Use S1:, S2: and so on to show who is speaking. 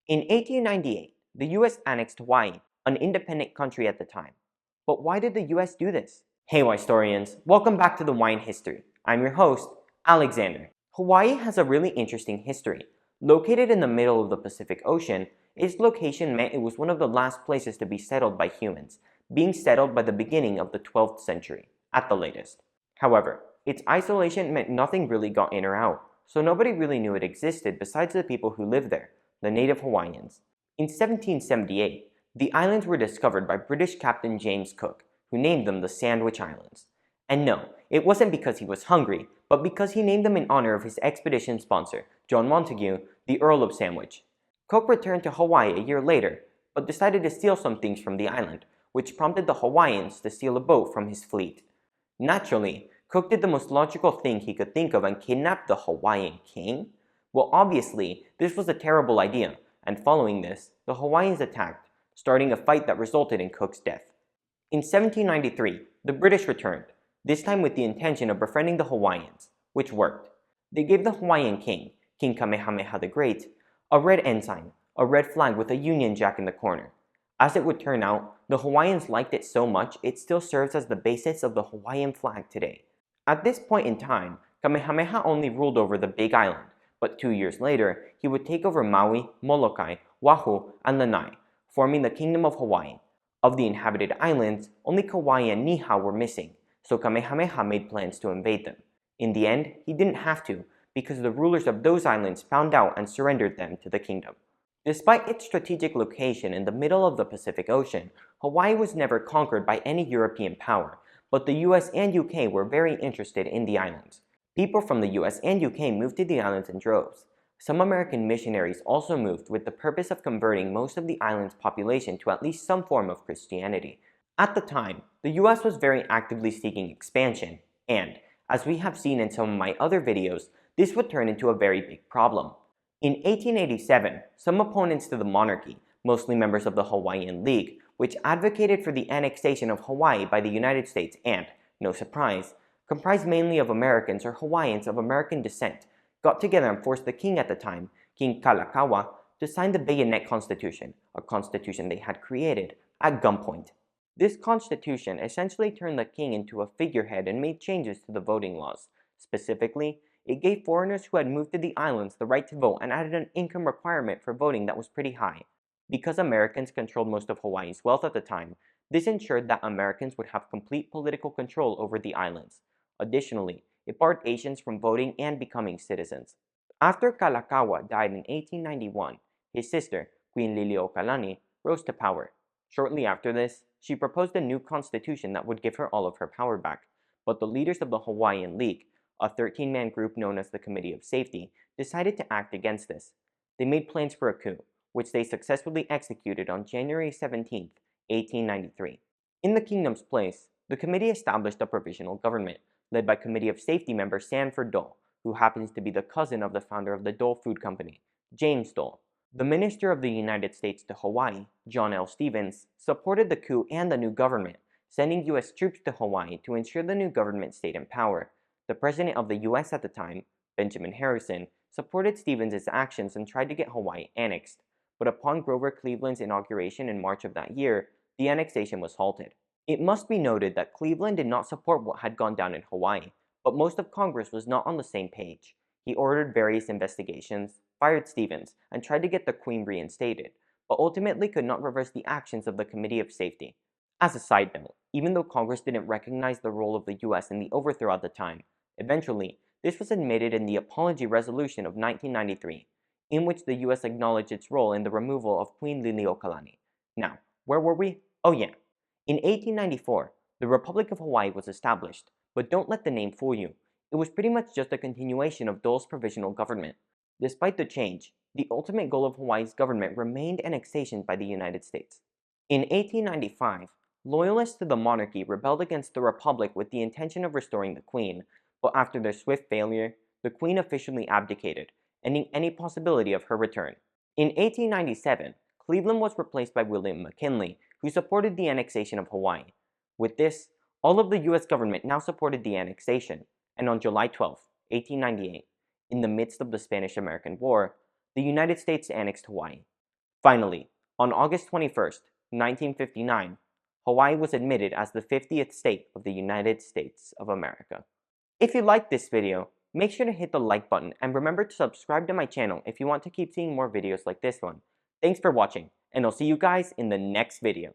S1: In 1898, the US annexed Hawaii, an independent country at the time. But why did the US do this? Hey historians, welcome back to the Hawaiian History. I'm your host, Alexander. Hawaii has a really interesting history. Located in the middle of the Pacific Ocean, its location meant it was one of the last places to be settled by humans, being settled by the beginning of the 12th century, at the latest. However, its isolation meant nothing really got in or out, so nobody really knew it existed besides the people who lived there, the native Hawaiians. In 1778, the islands were discovered by British Captain James Cook, who named them the Sandwich Islands. And no, it wasn't because he was hungry, but because he named them in honor of his expedition sponsor, John Montagu, the Earl of Sandwich. Cook returned to Hawaii a year later, but decided to steal some things from the island, which prompted the Hawaiians to steal a boat from his fleet. Naturally, Cook did the most logical thing he could think of and kidnapped the Hawaiian king? Well, obviously, this was a terrible idea, and following this, the Hawaiians attacked, starting a fight that resulted in Cook's death. In 1793, the British returned, this time with the intention of befriending the Hawaiians, which worked. They gave the Hawaiian king, King Kamehameha the Great, a red ensign, a red flag with a Union Jack in the corner. As it would turn out, the Hawaiians liked it so much it still serves as the basis of the Hawaiian flag today. At this point in time, Kamehameha only ruled over the Big Island, but 2 years later, he would take over Maui, Molokai, Oahu, and Lanai, forming the Kingdom of Hawaii. Of the inhabited islands, only Kauai and Niihau were missing, so Kamehameha made plans to invade them. In the end, he didn't have to, because the rulers of those islands found out and surrendered them to the kingdom. Despite its strategic location in the middle of the Pacific Ocean, Hawaii was never conquered by any European power, but the US and UK were very interested in the islands. People from the US and UK moved to the islands in droves. Some American missionaries also moved with the purpose of converting most of the island's population to at least some form of Christianity. At the time, the US was very actively seeking expansion, and, as we have seen in some of my other videos, this would turn into a very big problem. In 1887, some opponents to the monarchy, mostly members of the Hawaiian League, which advocated for the annexation of Hawaii by the United States and, no surprise, comprised mainly of Americans or Hawaiians of American descent, got together and forced the king at the time, King Kalakaua, to sign the Bayonet Constitution, a constitution they had created, at gunpoint. This constitution essentially turned the king into a figurehead and made changes to the voting laws. Specifically, it gave foreigners who had moved to the islands the right to vote and added an income requirement for voting that was pretty high. Because Americans controlled most of Hawaii's wealth at the time, this ensured that Americans would have complete political control over the islands. Additionally, it barred Asians from voting and becoming citizens. After Kalakaua died in 1891, his sister, Queen Liliuokalani, rose to power. Shortly after this, she proposed a new constitution that would give her all of her power back, but the leaders of the Hawaiian League, a 13-man group known as the Committee of Safety, decided to act against this. They made plans for a coup, which they successfully executed on January 17, 1893. In the kingdom's place, the committee established a provisional government, led by Committee of Safety member Sanford Dole, who happens to be the cousin of the founder of the Dole Food Company, James Dole. The Minister of the United States to Hawaii, John L. Stevens, supported the coup and the new government, sending U.S. troops to Hawaii to ensure the new government stayed in power. The President of the U.S. at the time, Benjamin Harrison, supported Stevens' actions and tried to get Hawaii annexed, but upon Grover Cleveland's inauguration in March of that year, the annexation was halted. It must be noted that Cleveland did not support what had gone down in Hawaii, but most of Congress was not on the same page. He ordered various investigations, fired Stevens, and tried to get the Queen reinstated, but ultimately could not reverse the actions of the Committee of Safety. As a side note, even though Congress didn't recognize the role of the US in the overthrow at the time, eventually, this was admitted in the Apology Resolution of 1993, in which the US acknowledged its role in the removal of Queen Liliuokalani. Now, where were we? Oh yeah. In 1894, the Republic of Hawaii was established, but don't let the name fool you. It was pretty much just a continuation of Dole's provisional government. Despite the change, the ultimate goal of Hawaii's government remained annexation by the United States. In 1895, loyalists to the monarchy rebelled against the Republic with the intention of restoring the Queen, but after their swift failure, the Queen officially abdicated, ending any possibility of her return. In 1897, Cleveland was replaced by William McKinley, who supported the annexation of Hawaii. With this, all of the US government now supported the annexation, and on July 12, 1898, in the midst of the Spanish-American War, the United States annexed Hawaii. Finally, on August 21st, 1959, Hawaii was admitted as the 50th state of the United States of America. If you liked this video, make sure to hit the like button and remember to subscribe to my channel if you want to keep seeing more videos like this one. Thanks for watching, and I'll see you guys in the next video.